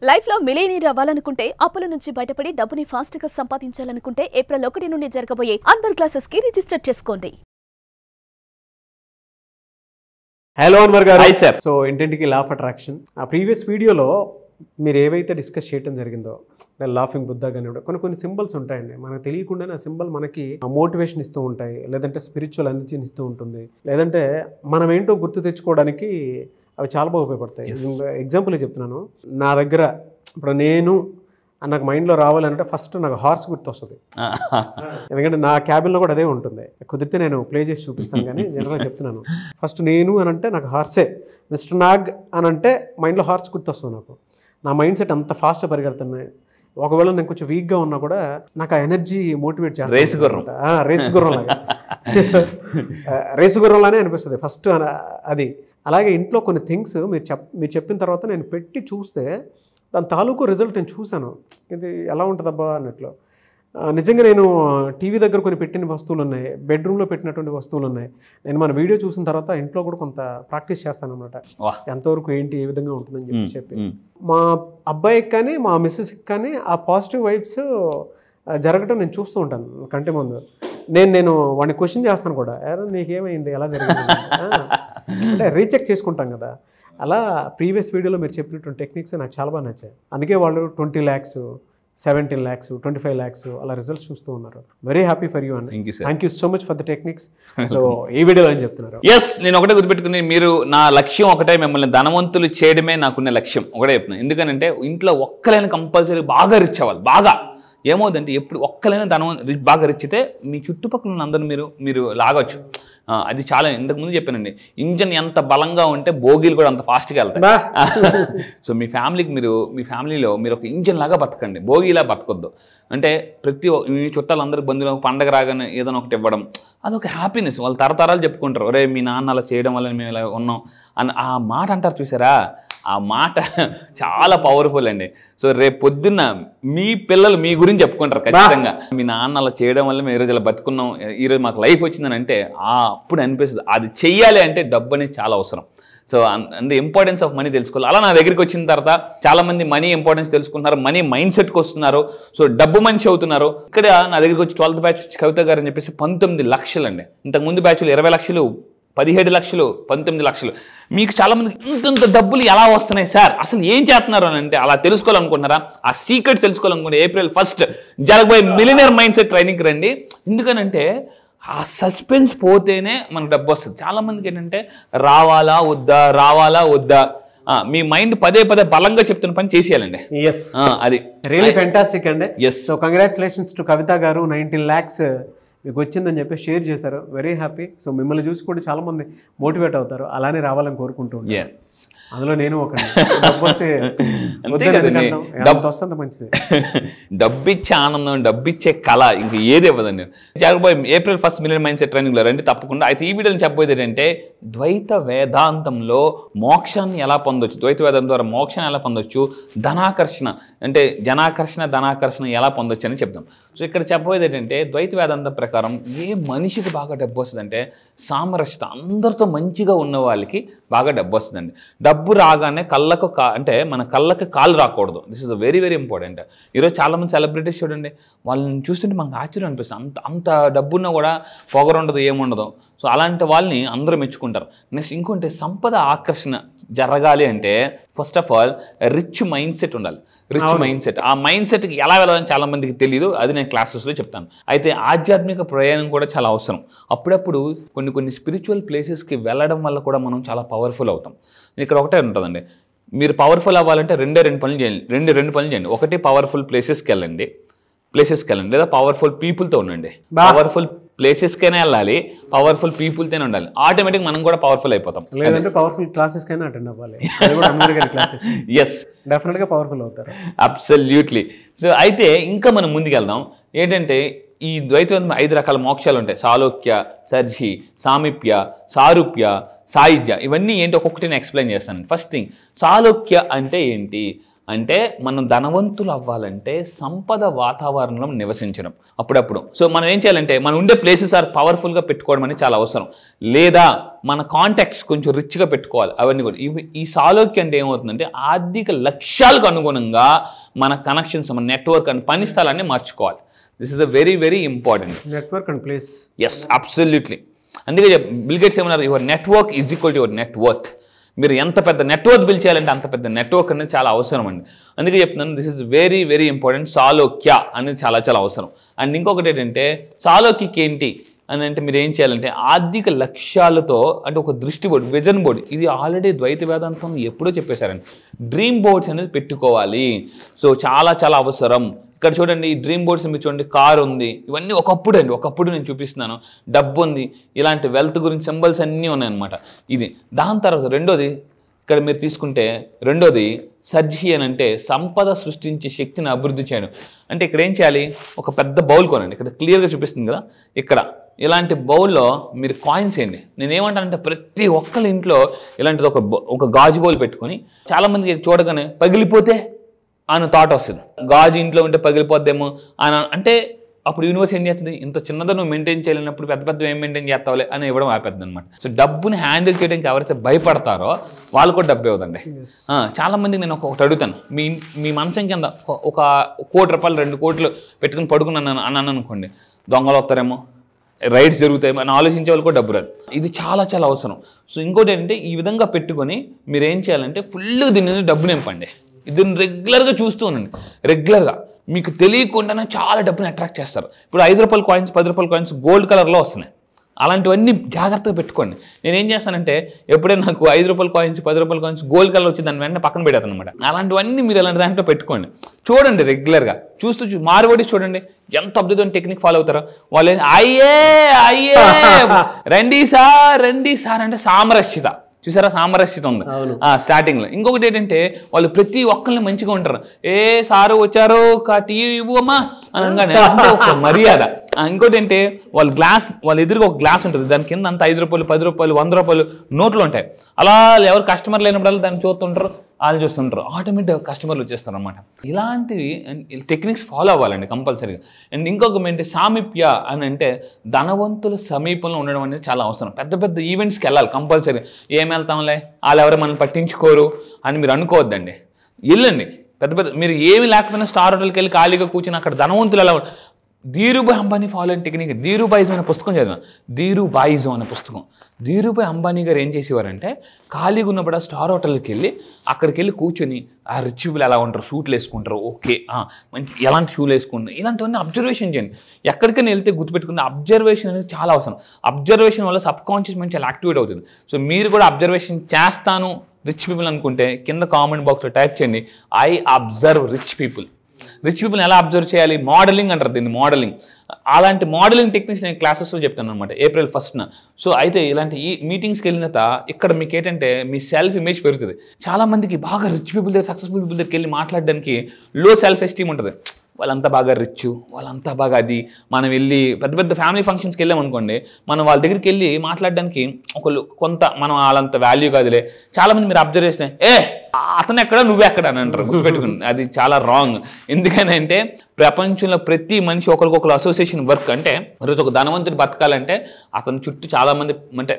Life లో millionaire అవ్వాలనుకుంటే అప్పుల నుంచి బయటపడి డబ్బుని ఫాస్ట్ గా సంపాదించాలనుకుంటే ఏప్రిల్ 1 నుండి జరగబోయే అన్వర్ క్లాసెస్ కి రిజిస్టర్ చేసుకోండి. హలో అన్వర్ గారు. Hi sir. సో ఇంటింటికి లా ఆఫ్ అట్రాక్షన్ ఆ ప్రీవియస్ వీడియోలో మీరు ఏవైతే డిస్కస్ చేయడం జరిగిందో లాఫింగ్ బుద్ధ కానీ కొన్ని సింబల్స్ ఉంటాయండి, మనకు తెలియకుండానే ఆ సింబల్ మనకి మోటివేషన్ ఇస్తూ ఉంటాయి, లేదంటే స్పిరిచువల్ ఎనర్జీని ఇస్తూ ఉంటుంది, లేదంటే మనం ఏంటో గుర్తు తెచ్చుకోవడానికి అవి చాలా బాగా ఉపయోగపడతాయి. ఎగ్జాంపుల్ చెప్తున్నాను, నా దగ్గర ఇప్పుడు నేను నాకు మైండ్లో రావాలంటే ఫస్ట్ నాకు హార్స్ గుర్తు వస్తుంది. ఎందుకంటే నా క్యాబిన్లో కూడా అదే ఉంటుంది. కుదిరితే నేను ప్లే చేసి చూపిస్తాను, కానీ జనరల్గా చెప్తున్నాను. ఫస్ట్ నేను అని అంటే నాకు హార్సే, మిస్టర్ నాగ్ అని అంటే మైండ్లో హార్స్ గుర్తు వస్తుంది. నా మైండ్ సెట్ అంత ఫాస్ట్గా పరిగెడుతున్నాయి. ఒకవేళ నేను కొంచెం వీక్గా ఉన్నా కూడా నాకు ఆ ఎనర్జీ మోటివేట్ చేస్తాను. రేసు గుర్రంలానే అనిపిస్తుంది ఫస్ట్ అది. అలాగే ఇంట్లో కొన్ని థింగ్స్ మీరు చెప్పిన తర్వాత నేను పెట్టి చూస్తే దాని తాలూకు రిజల్ట్ నేను చూశాను, ఇది ఎలా ఉంటుందబ్బా అన్నట్లు. నిజంగా నేను టీవీ దగ్గర కొన్ని పెట్టిన వస్తువులు ఉన్నాయి, బెడ్రూమ్లో పెట్టినటువంటి వస్తువులు ఉన్నాయి. నేను మన వీడియో చూసిన తర్వాత ఇంట్లో కూడా కొంత ప్రాక్టీస్ చేస్తాను అనమాట, ఎంతవరకు ఏంటి ఏ విధంగా ఉంటుందని చెప్పి. మా అబ్బాయికి కానీ మా మిస్సెస్కి కానీ ఆ పాజిటివ్ వైబ్స్ జరగటం నేను చూస్తూ ఉంటాను కంటి ముందు. నేను వాడిని క్వశ్చన్ చేస్తాను కూడా, నీకేమైంది, ఎలా జరిగింది అంటే రీచెక్ చేసుకుంటాం కదా. అలా ప్రీవియస్ వీడియోలో మీరు చెప్పినటువంటి టెక్నిక్స్ నాకు చాలా బాగా నచ్చాయి. అందుకే వాళ్ళు 20 lakhs 17 lakhs 25 lakhs అలా రిజల్ట్స్ చూస్తూ ఉన్నారు. వెరీ హ్యాపీ ఫర్ యూ అండి. Thank you so much for the techniques. So ఈ వీడియోలో ఏం చెప్తున్నారు? ఎస్, నేను ఒకటే గుర్తుపెట్టుకుని, మీరు నా లక్ష్యం ఒకటే, మిమ్మల్ని ధనవంతులు చేయడమే నాకున్న లక్ష్యం. ఒకటే చెప్తున్నాను, ఎందుకంటే ఇంట్లో ఒక్కలైనా కంపల్సరీ బాగా రిచ్ అవ్వాలి. బాగా ఏమవుతుందంటే ఎప్పుడు ఒక్కలైనా బాగా రిచ్ అయితే మీ చుట్టుపక్కల ఉన్న అందరూ మీరు లాగొచ్చు. అది చాలా ఇంతకుముందు చెప్పానండి, ఇంజన్ ఎంత బలంగా ఉంటే బోగీలు కూడా అంత ఫాస్ట్గా వెళ్తాయి. సో మీ ఫ్యామిలీలో మీరు ఒక ఇంజన్ లాగా బతకండి, బోగీలా బతకొద్దు. అంటే మీ చుట్టాలందరూ బంధువులకు పండగ రాగానే ఏదైనా ఒకటి ఇవ్వడం, అదొక హ్యాపీనెస్. వాళ్ళు తరతరాలు చెప్పుకుంటారు, ఒరే మీ నాన్న అలా చేయడం వల్ల మేము ఇలా ఉన్నాం అని ఆ మాట అంటారు చూసారా. ఆ మాట చాలా పవర్ఫుల్ అండి. సో రేపు పొద్దున్న మీ పిల్లలు మీ గురించి చెప్పుకుంటారు ఖచ్చితంగా, మీ నాన్న అలా చేయడం వల్ల మేము ఈరోజు ఇలా బతుకున్నాం, ఈరోజు మాకు లైఫ్ వచ్చిందని అంటే అప్పుడు అనిపిస్తుంది. అది చెయ్యాలి అంటే డబ్బు అనేది చాలా అవసరం. So and importance of money తెలుసుకోవాలి. అలా నా దగ్గరికి వచ్చిన తర్వాత చాలా మంది మనీ ఇంపార్టెన్స్ తెలుసుకుంటున్నారు, మనీ మైండ్ సెట్కి వస్తున్నారు, సో డబ్బు మనిషి అవుతున్నారు. ఇక్కడ నా దగ్గరికి వచ్చి 12th బ్యాచ్ కవిత గారు అని చెప్పేసి 19 లక్షలు అండి. ఇంతకుముందు బ్యాచ్లు 20 లక్షలు, 17 లక్షలు, 19 లక్షలు. మీకు చాలామందికి ఇంత డబ్బులు ఎలా వస్తున్నాయి సార్, అసలు ఏం చేస్తున్నారు అని అంటే అలా తెలుసుకోవాలనుకుంటున్నారా? ఆ సీక్రెట్ తెలుసుకోవాలనుకుంటే April 1 జరగబోయే మిలియనర్ మైండ్ సెట్ ట్రైనింగ్కి రండి. ఎందుకనంటే ఆ సస్పెన్స్ పోతేనే మనకు డబ్బు వస్తుంది. చాలామందికి ఏంటంటే రావాలా వద్దా మీ మైండ్ పదే బలంగా చెప్తున్న పని చేసేయాలండి. అది రియల్లీ ఫ్యాంటాస్టిక్ అండి. ఎస్, సో కంగ్రాచులేషన్స్ టు కవిత గారు. 19 lakhs మీకు వచ్చిందని చెప్పి షేర్ చేశారు. Very happy. సో మిమ్మల్ని చూసి కూడా చాలా మంది మోటివేట్ అవుతారు, అలానే రావాలని కోరుకుంటూ ఉంటారు. అందులో నేను ఒక డబ్బు వస్తే వస్తుంది మంచిది. డబ్బిచ్చే ఆనందం, డబ్బిచ్చే కళ ఇంక ఏది ఇవ్వదండి. జరగబోయే April 1 మిలియన్ మైండ్ సెట్ ట్రైనింగ్లో రండి తప్పకుండా. అయితే ఈ వీడియోని చెప్పబోయేది ఏంటంటే ద్వైత వేదాంతంలో మోక్షాన్ని ఎలా పొందొచ్చు, ద్వైత వేదాంతం ద్వారా మోక్షాన్ని ఎలా పొందొచ్చు, ధనాకర్షణ అంటే ధనాకర్షణ ఎలా పొందొచ్చు అని చెప్తాం. సో ఇక్కడ చెప్పబోయేది ఏంటంటే ద్వైత వేదాంతం ప్రకారం ఏ మనిషికి బాగా డబ్బు వస్తుందంటే సామరస్యత, అందరితో మంచిగా ఉన్న వాళ్ళకి బాగా డబ్బు వస్తుందండి. డబ్బు రాగానే అంటే మన కళ్ళకి కాలు రాకూడదు. This is very important. ఈరోజు చాలామంది సెలబ్రిటీస్ చూడండి, వాళ్ళని చూస్తుంటే మనకు ఆశ్చర్యం అనిపిస్తుంది. అంత డబ్బున్నా కూడా పొగరుండదు, ఏముండదు. సో అలాంటి వాళ్ళని అందరూ మెచ్చుకుంటారు. నెక్స్ట్ ఇంకొంటే సంపద ఆకర్షణ జరగాలి అంటే first of all rich mind set ఉండాలి. రిచ్ మైండ్ సెట్, ఆ మైండ్ సెట్కి ఎలా వెళ్ళాలని చాలా మందికి తెలియదు, అది నేను క్లాసెస్లో చెప్తాను. అయితే ఆధ్యాత్మిక ప్రయాణం కూడా చాలా అవసరం. అప్పుడప్పుడు కొన్ని స్పిరిచువల్ ప్లేసెస్కి వెళ్ళడం వల్ల కూడా మనం చాలా పవర్ఫుల్ అవుతాం. ఇక్కడ ఒకటే ఉంటుందండి, మీరు పవర్ఫుల్ అవ్వాలంటే రెండు పనులు చేయండి. ఒకటి పవర్ఫుల్ ప్లేసెస్కి వెళ్ళండి, లేదా పవర్ఫుల్ పీపుల్తో ఉండండి. పవర్ఫుల్ ప్లేసెస్కైనా వెళ్ళాలి, పవర్ఫుల్ పీపుల్తోనే ఉండాలి. ఆటోమేటిక్ మనం కూడా పవర్ఫుల్ అయిపోతాం. లేదంటే పవర్ఫుల్ క్లాసెస్కైనా అటెండ్ అవ్వాలి. ఎస్, డెఫినెట్గా పవర్ఫుల్ అవుతారు. అబ్సల్యూట్లీ. సో అయితే ఇంకా మనం ముందుకెళ్దాం. ఏంటంటే ఈ ద్వైతం 5 రకాల మోక్షాలు ఉంటాయి. సాలోక్య, సర్జి, సామీప్య, సారూప్య, సాయుధ్య. ఇవన్నీ ఏంటి ఒక్కొక్కటి నేను ఎక్స్ప్లెయిన్ చేస్తాను. ఫస్ట్ థింగ్, సాలోక్య అంటే ఏంటి? అంటే మనం ధనవంతులు అవ్వాలంటే సంపద వాతావరణంలో నివసించడం అప్పుడప్పుడు. సో మనం ఏం చేయాలంటే మనం ఉండే ప్లేసెస్ ఆర్ పవర్ఫుల్గా పెట్టుకోవడం అనేది చాలా అవసరం. లేదా మన కాంటాక్ట్స్ కొంచెం రిచ్గా పెట్టుకోవాలి. అవన్నీ కూడా ఈ సాలోక్యం అంటే ఏమవుతుందంటే ఆర్థిక లక్ష్యాలకు అనుగుణంగా మన కనెక్షన్స్, మన నెట్వర్క్ అండ్ పని స్థలాన్ని మార్చుకోవాలి. This is a very very important. Network and place. Yes, absolutely. అందుకే బిల్ గేట్స్ ఏమన్నారు, your network is equal to your net worth. మీరు ఎంత పెద్ద నెట్వర్క్ బిల్డ్ చేయాలంటే అంత పెద్ద నెట్వర్క్ అనేది చాలా అవసరం అండి. అందుకే చెప్తున్నాను, this is very very important. సాలోక్య అనేది చాలా చాలా అవసరం. అండ్ ఇంకొకటి ఏంటంటే సాలోక్యకి ఏంటి అని అంటే మీరు ఏం చేయాలంటే ఆర్థిక లక్ష్యాలతో అంటే ఒక దృష్టి బోర్డు, విజన్ బోర్డు, ఇది ఆల్రెడీ ద్వైత వేదాంతం ఎప్పుడో చెప్పేశారండి. డ్రీమ్ బోర్డ్స్ అనేది పెట్టుకోవాలి. సో చాలా చాలా అవసరం. ఇక్కడ చూడండి, ఈ డ్రీమ్ బోర్డ్స్ మీరు చూడండి, కార్ ఉంది, ఇవన్నీ ఒకప్పుడు అండి, ఒకప్పుడు నేను చూపిస్తున్నాను. డబ్బు ఉంది, ఇలాంటి వెల్త్ గురించి సింబల్స్ అన్నీ ఉన్నాయన్నమాట. ఇది దాని తర్వాత రెండోది ఇక్కడ మీరు తీసుకుంటే రెండోది సజ్జి అని అంటే సంపద సృష్టించే శక్తిని అభివృద్ధి చేయడం. అంటే ఇక్కడ ఏం చేయాలి, ఒక పెద్ద బౌల్ కొనండి. ఇక్కడ క్లియర్గా చూపిస్తుంది కదా, ఇక్కడ ఇలాంటి బౌల్లో మీరు కాయిన్స్ వేయండి. నేనేమంటానంటే ప్రతి ఒక్కరి ఇంట్లో ఇలాంటిది ఒక గాజు బౌల్ పెట్టుకొని, చాలామందికి చూడగానే పగిలిపోతే అని థాట్ వస్తుంది. గాజు ఇంట్లో ఉంటే పగిలిపోద్దేమో అని. అంటే అప్పుడు యూనివర్స్ ఏం చేస్తుంది, ఇంత చిన్నదో నువ్వు మెయింటైన్ చేయలేనప్పుడు పెద్ద పెద్ద ఏం మెయింటైన్ చేస్తావులే అని ఇవ్వడం ఆపేద్ది అనమాట. సో డబ్బుని హ్యాండిల్ చేయడానికి ఎవరైతే భయపడతారో వాళ్ళు కూడా డబ్బు ఇవ్వదండి. చాలా మందికి నేను ఒకటి అడుగుతాను, మీ మంచం కింద ఒక ₹1 కోటి 2 కోట్లు పెట్టుకుని పడుకున్నాను అన్నాను అనుకోండి, దొంగలు వస్తారేమో, రైడ్స్ జరుగుతాయేమో అని ఆలోచించే వాళ్ళు కూడా డబ్బు రాదు. ఇది చాలా చాలా అవసరం. సో ఇంకోటి ఏంటంటే ఈ విధంగా పెట్టుకొని మీరు ఏం చేయాలంటే ఫుల్గా దీన్ని డబ్బు నింపండి. దీన్ని రెగ్యులర్గా చూస్తూ ఉండండి. రెగ్యులర్గా మీకు తెలియకుండానే చాలా డబ్బుని అట్రాక్ట్ చేస్తారు. ఇప్పుడు ₹5 కాయిన్స్, ₹10 కాయిన్స్ గోల్డ్ కలర్లో వస్తున్నాయి. అలాంటివన్నీ జాగ్రత్తగా పెట్టుకోండి. నేనేం చేస్తానంటే ఎప్పుడైనా నాకు ₹5 కాయిన్స్, ₹10 కాయిన్స్ గోల్డ్ కలర్ వచ్చి దాని వెంటనే పక్కన పెడతాను అనమాట. అలాంటివన్నీ మీరు అలాంటి దాంట్లో పెట్టుకోండి. చూడండి రెగ్యులర్గా చూస్తూ మారుబడి చూడండి ఎంత అద్భుతమైన టెక్నిక్ ఫాలో అవుతారో. వాళ్ళు అయ్యే రండి సార్ అంటే సామరస్యత. చూసారా, సామరస్యత ఉంది స్టార్టింగ్ లో. ఇంకొకటి ఏంటంటే వాళ్ళు ప్రతి ఒక్కరిని మంచిగా ఉంటారు. సారు వచ్చారు టీ ఇవ్వమ్మా అనగానే అంటే ఒక మర్యాద. ఇంకోటి ఏంటంటే వాళ్ళ ఎదురుగా ఒక గ్లాస్ ఉంటుంది, దాని కింద అంత ₹5, ₹10, ₹100 నోట్లు ఉంటాయి. అలా ఎవరు కస్టమర్ లేనప్పుడు దాన్ని చూస్తుంటారు, వాళ్ళు చూస్తుంటారు, ఆటోమేటిక్గా కస్టమర్లు వచ్చేస్తారు అనమాట. ఇలాంటివి టెక్నిక్స్ ఫాలో అవ్వాలండి కంపల్సరీగా. అండ్ ఇంకొక ఏంటి సామీప్య అని అంటే ధనవంతుల సమీపంలో ఉండడం అనేది చాలా అవసరం. పెద్ద పెద్ద ఈవెంట్స్కి వెళ్ళాలి కంపల్సరీ. ఏం వెళ్తాంలే, వాళ్ళు ఎవరు మనల్ని పట్టించుకోరు అని మీరు అనుకోవద్దండి. వెళ్ళండి పెద్ద మీరు ఏమి లేకపోయినా స్టార్ హోటల్కి వెళ్ళి ఖాళీగా కూర్చొని అక్కడ ధనవంతులు ఎలా ధీరుభాయ్ అంబానీ ఫాలో అయిన టెక్నిక్. ధీరుభాయిజం అనే పుస్తకం చదివాను, ధీరుభాయిజం అనే పుస్తకం. ధీరుభాయ్ అంబానీ గారు ఏం చేసేవారంటే ఖాళీగా ఉన్నప్పుడు స్టార్ హోటల్కి వెళ్ళి అక్కడికి వెళ్ళి కూర్చొని ఆ రిచ్ పీపుల్ ఎలా ఉంటారు, సూట్లు వేసుకుంటారు, ఓకే మంచి ఎలాంటి షూలు వేసుకుంటారు, ఇలాంటివన్నీ అబ్జర్వేషన్ చేయండి. ఎక్కడికైనా వెళ్తే గుర్తుపెట్టుకుని అబ్జర్వేషన్ అనేది చాలా అవసరం. అబ్జర్వేషన్ వల్ల సబ్ కాన్షియస్ మైండ్ చాలా యాక్టివేట్ అవుతుంది. సో మీరు కూడా అబ్జర్వేషన్ చేస్తాను రిచ్ పీపుల్ అనుకుంటే కింద కామెంట్ బాక్స్లో టైప్ చేయండి, I observe rich people. Rich పీపుల్ని ఎలా అబ్జర్వ్ చేయాలి, మోడలింగ్ అంటారు దీన్ని, మోడలింగ్. అలాంటి మోడలింగ్ టెక్నిక్స్ నేను క్లాసెస్లో చెప్తాను అనమాట April 1st. సో అయితే ఇలాంటి ఈ మీటింగ్స్కి వెళ్ళిన ఇక్కడ మీకు ఏంటంటే మీ సెల్ఫ్ ఇమేజ్ పెరుగుతుంది. చాలామందికి బాగా రిచ్ పీపుల్ దగ్గర, సక్సెస్ఫుల్ పీపుల్ దగ్గరికి వెళ్ళి మాట్లాడడానికి లో సెల్ఫ్ ఎస్టీమ్ ఉంటుంది. వాళ్ళంతా బాగా రిచ్, వాళ్ళంతా బాగా అది. మనం వెళ్ళి పెద్ద పెద్ద ఫ్యామిలీ ఫంక్షన్స్కి వెళ్ళామనుకోండి, మనం వాళ్ళ దగ్గరికి వెళ్ళి మాట్లాడడానికి కొంత మనం వాళ్ళంత వాల్యూ కాదులే. చాలామంది మీరు అబ్జర్వ్ చేసిన అతను ఎక్కడ నువ్వెక్కడ అని అంటారు, గుర్తుపెట్టుకుని. అది చాలా రాంగ్. ఎందుకనంటే ప్రపంచంలో ప్రతి మనిషి ఒకరికొకరు అసోసియేషన్ వర్క్. అంటే ఈరోజు ఒక ధనవంతుడు బతకాలంటే అతని చుట్టూ చాలామంది అంటే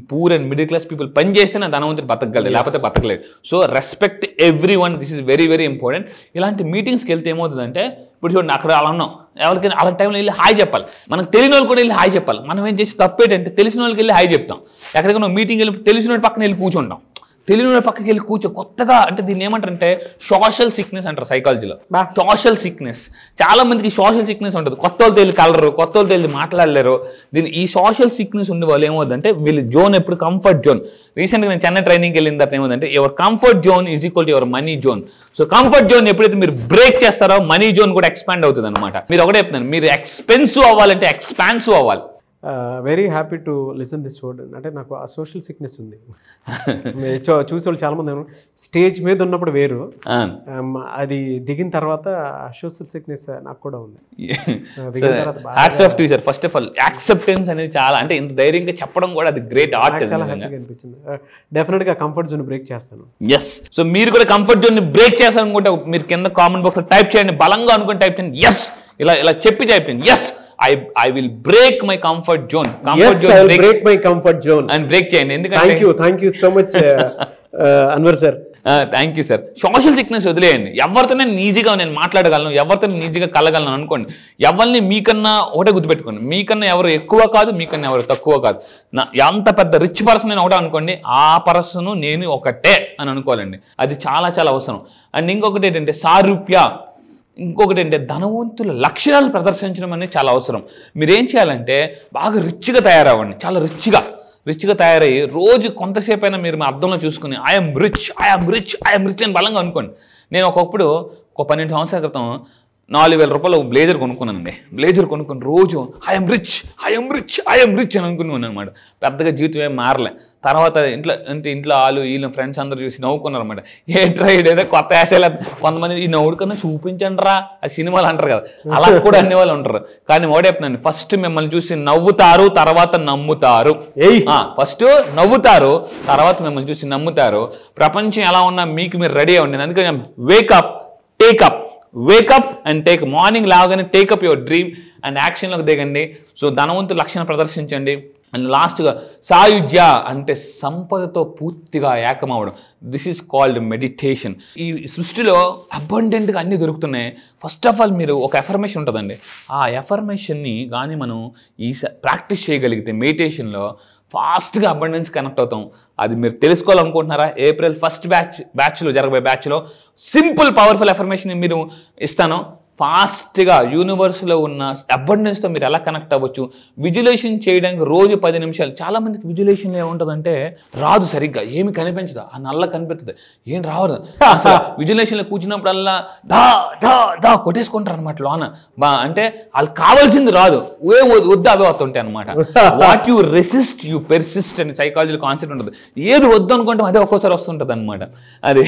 poor and middle class people పని చేస్తేనే ధనవంతుడు బతకగలరు, లేకపోతే బతకలేదు. So respect everyone, this is very very important. ఇలాంటి మీటింగ్స్కి వెళ్తే ఏమవుతుందంటే ఇప్పుడు చూడండి అక్కడ అలా ఉన్నాం, ఎవరికైనా అలాంటి టైంలో వెళ్ళి హాయ్ చెప్పాలి. మనకు తెలియని వాళ్ళు కూడా వెళ్ళి హాయ్ చెప్పాలి. మనం ఏం చేసి తప్పేటంటే తెలిసిన వాళ్ళకి వెళ్ళి హాయ్ చెప్తాం. ఎక్కడికైనా మీటింగ్ వెళ్ళి తెలిసిన వాళ్ళ పక్కన వెళ్ళి కూర్చుంటాం, తెలియని పక్కకి వెళ్ళి కొత్తగా. అంటే దీన్ని ఏమంటారంటే సోషల్ సిక్నెస్ అంటారు సైకాలజీలో. సోషల్ సిక్నెస్, చాలా మందికి సోషల్ సిక్నెస్ ఉంటుంది. కొత్త వాళ్ళతో వెళ్ళి కలరు, కొత్త వాళ్ళతో వెళ్ళి మాట్లాడలేరు. ఈ సోషల్ సిక్నెస్ ఉండే వాళ్ళు ఏమవుతుందంటే వీళ్ళు జోన్ ఎప్పుడు కంఫర్ట్ జోన్. రీసెంట్గా నేను చెన్నై ట్రైనింగ్కి వెళ్ళిన తర్వాత ఏమవుతుందంటే your comfort zone is equal to your money zone. So comfort zone ఎప్పుడైతే మీరు బ్రేక్ చేస్తారో మనీ జోన్ కూడా ఎక్స్పాండ్ అవుతుంది అనమాట. మీరు ఒకటే చెప్తున్నాను, మీరు ఎక్స్పెన్సివ్ అవ్వాలంటే ఎక్స్పాన్సివ్ అవ్వాలి. Very happy to listen this word. అంటే నాకు ఆ సోషల్ సిక్నెస్ ఉంది. చూసేవాళ్ళు చాలామంది స్టేజ్ మీద ఉన్నప్పుడు వేరు, అది దిగిన తర్వాత సోషల్ సిక్నెస్ నాకు కూడా ఉంది. Hats off to you sir. First of all acceptance అనేది చాలా, అంటే ఇంత ధైర్యంగా చెప్పడం కూడా అది గ్రేట్ ఆర్ట్. చాలా హ్యాపీగా అనిపించింది. డెఫినెట్గా కంఫర్ట్ జోన్ బ్రేక్ చేస్తాను. ఎస్. సో మీరు కూడా కంఫర్ట్ జోన్ ని బ్రేక్ చేస్తారనుకుంటే మీరు కింద కామెంట్ బాక్స్ లో టైప్ చేయండి, బలంగా అనుకుని టైప్ చేయండి ఎస్, ఇలా చెప్పి టైప్ చేయండి yes I will break my comfort zone. Yes, I will break my comfort zone. And break చేయండి. ఎందుకంటే thank you so much Anwar sir. Thank you sir. Social sickness వదిలేయండి. ఎవరితోనే ఈజీగా నేను మాట్లాడగలను, ఎవరితో ఈజీగా కలగలను అనుకోండి. ఎవరిని మీకన్నా ఒకటే గుర్తుపెట్టుకోండి, మీకన్నా ఎవరు ఎక్కువ కాదు, మీకన్నా ఎవరు తక్కువ కాదు. ఎంత పెద్ద రిచ్ పర్సన్ నేను ఒకటే అనుకోండి, ఆ పర్సన్ నేను ఒకటే అని అనుకోవాలండి. అది చాలా చాలా అవసరం. అండ్ ఇంకొకటి ఏంటంటే సారూప్య, ఇంకొకటి ఏంటంటే ధనవంతుల లక్షణాలు ప్రదర్శించడం అనేది చాలా అవసరం. మీరేం చేయాలంటే బాగా రిచ్గా తయారవ్వండి, చాలా రిచ్గా తయారయ్యి రోజు కొంతసేపు అయినా మీరు మీ అర్థంలో చూసుకుని ఐఎమ్ రిచ్ అని బలంగా అనుకోండి. నేను ఒకప్పుడు 12 సంవత్సరాల క్రితం 4,000 రూపాయలు బ్లేజర్ కొనుక్కున్నానండి. బ్లేజర్ కొనుక్కొని రోజు ఐఎమ్ రిచ్ అని అనుకున్నాను అనమాట. పెద్దగా జీవితం ఏం మారలే. తర్వాత ఇంట్లో వాళ్ళు వీళ్ళు ఫ్రెండ్స్ అందరూ చూసి నవ్వుకున్నారు అనమాట. ఏంట్రా ఏదో కొత్త యాసలు, కొంతమంది ఈ నవ్వుడు కన్నా చూపించండి రా, ఆ సినిమాలు అంటారు కదా, అలా కూడా అన్ని వాళ్ళు ఉంటారు. కానీ ఓడేపునండి, ఫస్ట్ మిమ్మల్ని చూసి నవ్వుతారు, తర్వాత నమ్ముతారు. ఫస్ట్ నవ్వుతారు, తర్వాత మిమ్మల్ని చూసి నమ్ముతారు. ప్రపంచం ఎలా ఉన్నా మీకు మీరు రెడీ అవ్వండి. అందుకని వేకప్ అండ్ టేక్. మార్నింగ్ లాగానే టేకప్ యువర్ డ్రీమ్ అండ్ యాక్షన్లోకి దిగండి. సో ధనవంతుల లక్షణం ప్రదర్శించండి. అండ్ లాస్ట్గా సాయుజ్య అంటే సంపదతో పూర్తిగా ఏకమవడం. This is called meditation. ఈ సృష్టిలో అబండెంట్గా అన్నీ దొరుకుతున్నాయి. ఫస్ట్ ఆఫ్ ఆల్ మీరు ఒక ఎఫర్మేషన్ ఉంటుందండి, ఆ ఎఫర్మేషన్ని కానీ మనం ప్రాక్టీస్ చేయగలిగితే మెడిటేషన్లో ఫాస్ట్గా అబండెన్స్ కనెక్ట్ అవుతాం. అది మీరు తెలుసుకోవాలనుకుంటున్నారా? April 1st బ్యాచ్లో జరగబోయే బ్యాచ్లో సింపుల్ పవర్ఫుల్ ఎఫర్మేషన్ మీరు ఇస్తాను. ఫాస్ట్గా యూనివర్స్లో ఉన్న అబండెన్స్తో మీరు ఎలా కనెక్ట్ అవ్వచ్చు, విజులేషన్ చేయడానికి రోజు 10 నిమిషాలు. చాలామందికి విజులేషన్లో ఏముంటుందంటే రాదు, సరిగ్గా ఏమి కనిపించదు, ఆ నల్ల కనిపిస్తుంది, ఏం రావదు. విజులేషన్లో కూర్చున్నప్పుడల్లా దా కొట్టేసుకుంటారు అనమాట లోన. అంటే వాళ్ళకి కావాల్సింది రాదు, వద్దు అవే వస్తుంటాయి అనమాట. What you resist you persist అని సైకాలజీలో కాన్సెప్ట్ ఉంటుంది. ఏది వద్దు అనుకుంటాం అదే ఒక్కోసారి వస్తుంటుంది అనమాట. అది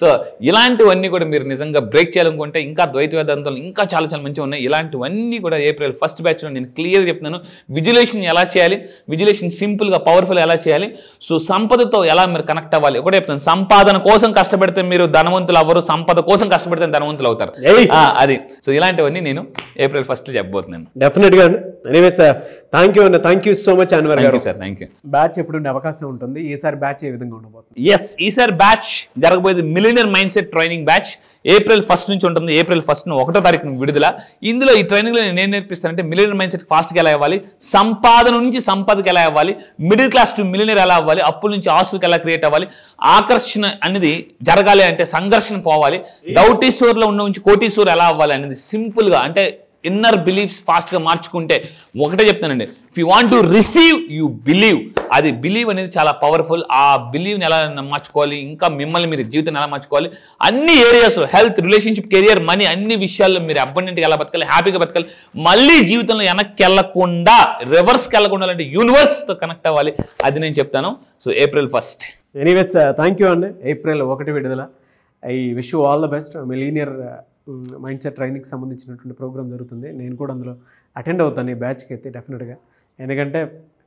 సో ఇలాంటివన్నీ కూడా మీరు నిజంగా బ్రేక్ చేయాలనుకుంటే ఇంకా ద్వైత వేదాంతాలు ఇంకా చాలా చాలా మంచిగా ఉన్నాయి. ఇలాంటివన్నీ కూడా April 1st బ్యాచ్లో నేను క్లియర్గా చెప్తున్నాను. విజులేషన్ ఎలా చేయాలి, విజులేషన్ సింపుల్గా పవర్ఫుల్ ఎలా చేయాలి, సో సంపదతో ఎలా మీరు కనెక్ట్ అవ్వాలి ఒకటే చెప్తాను. సంపాదన కోసం కష్టపడితే మీరు ధనవంతులు అవ్వరు, సంపద కోసం కష్టపడితే ధనవంతులు అవుతారు. అది సో ఇలాంటివన్నీ నేను April 1st చెప్పబోతున్నాను. డెఫినెట్గా అండి. Anyways thank you so much Anwar garu. Sir thank you. Batch ఎప్పుడు అవకాశం ఉంటుంది, ఈసారి బ్యాచ్ ఏ విధంగా ఉండబోతుంది? ఎస్, ఈసారి బ్యాచ్ జరగబోయేది millionaire mind set training batch. April 1st నుంచి ఉంటుంది. April 1st 1వ తారీఖున విడుదల. ఇందులో ఈ ట్రైనింగ్లో నేను నేర్పిస్తానంటే మిలియనర్ మైండ్ సెట్ ఫాస్ట్గా ఎలా అవ్వాలి, సంపాదన నుంచి సంపదకి ఎలా అవ్వాలి, మిడిల్ క్లాస్ టు మిలియనర్ ఎలా అవ్వాలి, అప్పుల నుంచి ఆస్తులకు ఎలా క్రియేట్ అవ్వాలి, ఆకర్షణ అనేది జరగాలి అంటే సంఘర్షణ పోవాలి, డౌటీశ్వర్లో ఉన్న నుంచి కోటీశ్వర్ ఎలా అవ్వాలి అనేది సింపుల్గా, అంటే ఇన్నర్ బిలీఫ్స్ ఫాస్ట్గా మార్చుకుంటే ఒకటే చెప్తానండి, if you want to receive you believe. అది బిలీవ్ అనేది చాలా పవర్ఫుల్. ఆ బిలీవ్ని ఎలా మార్చుకోవాలి, ఇంకా మిమ్మల్ని మీరు జీవితాన్ని ఎలా మార్చుకోవాలి, అన్ని areas, health, relationship, career, money, అన్ని విషయాల్లో మీరు అబండెంట్గా ఎలా బతకాలి, హ్యాపీగా బతకాలి, మళ్ళీ జీవితంలో వెనక్కి వెళ్ళకుండా రివర్స్కి వెళ్ళకుండా అంటే యూనివర్స్తో కనెక్ట్ అవ్వాలి. అది నేను చెప్తాను. So April 1st. Anyways thank you అండి. April 1 విడుదల. I wish you all the best. Millionaire mind set ట్రైనింగ్కి సంబంధించినటువంటి ప్రోగ్రామ్ జరుగుతుంది. నేను కూడా అందులో అటెండ్ అవుతాను ఈ బ్యాచ్కి అయితే డెఫినెట్గా. ఎందుకంటే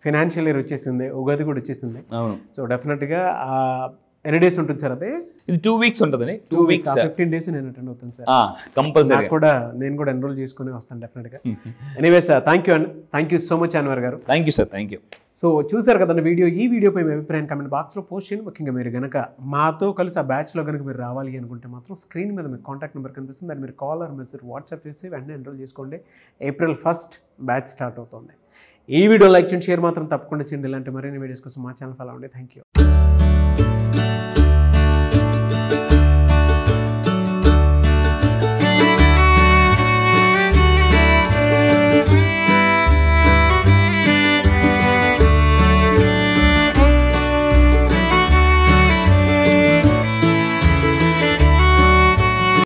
ఫైనాన్షియల్ ఇయర్ వచ్చేసింది, ఉగాది కూడా వచ్చేసింది. సో డెఫినెట్గా ఎన్ని డేస్ ఉంటుంది సార్? అదే ఇది 2 weeks ఉంటుంది. 2 weeks 15 days నేను అటెండ్ అవుతాను సార్. కంపల్సరీ నేను కూడా ఎన్రోల్ చేసుకుని వస్తాను డెఫినెట్గా. ఎనీవేస్ థ్యాంక్ యూ అండి. Thank you so much Anwar garu. Thank you sir. Thank you. So చూసారు కదండి వీడియో. ఈ వీడియోపై మీ అభిప్రాయం కామెంట్ బాక్స్లో పోస్ట్ చేయండి. ముఖ్యంగా మీరు కనుక మాతో కలిసి ఆ బ్యాచ్లో కనుక మీరు రావాలి అనుకుంటే మాత్రం స్క్రీన్ మీద మీకు కాంటాక్ట్ నెంబర్ కనిపిస్తుంది, దాన్ని మీరు కాల్ ఆర్ మెసేజ్ వాట్సాప్ చేసి వెంటనే ఎన్రోల్ చేసుకోండి. April 1st బ్యాచ్ స్టార్ట్ అవుతుంది. ఈ వీడియో లైక్ చేయండి, షేర్ మాత్రం తప్పకుండా చేయండి. ఇలాంటి మరిన్ని వీడియోస్ కోసం మా ఛానల్ ఫాలో అవ్వండి. Thank you.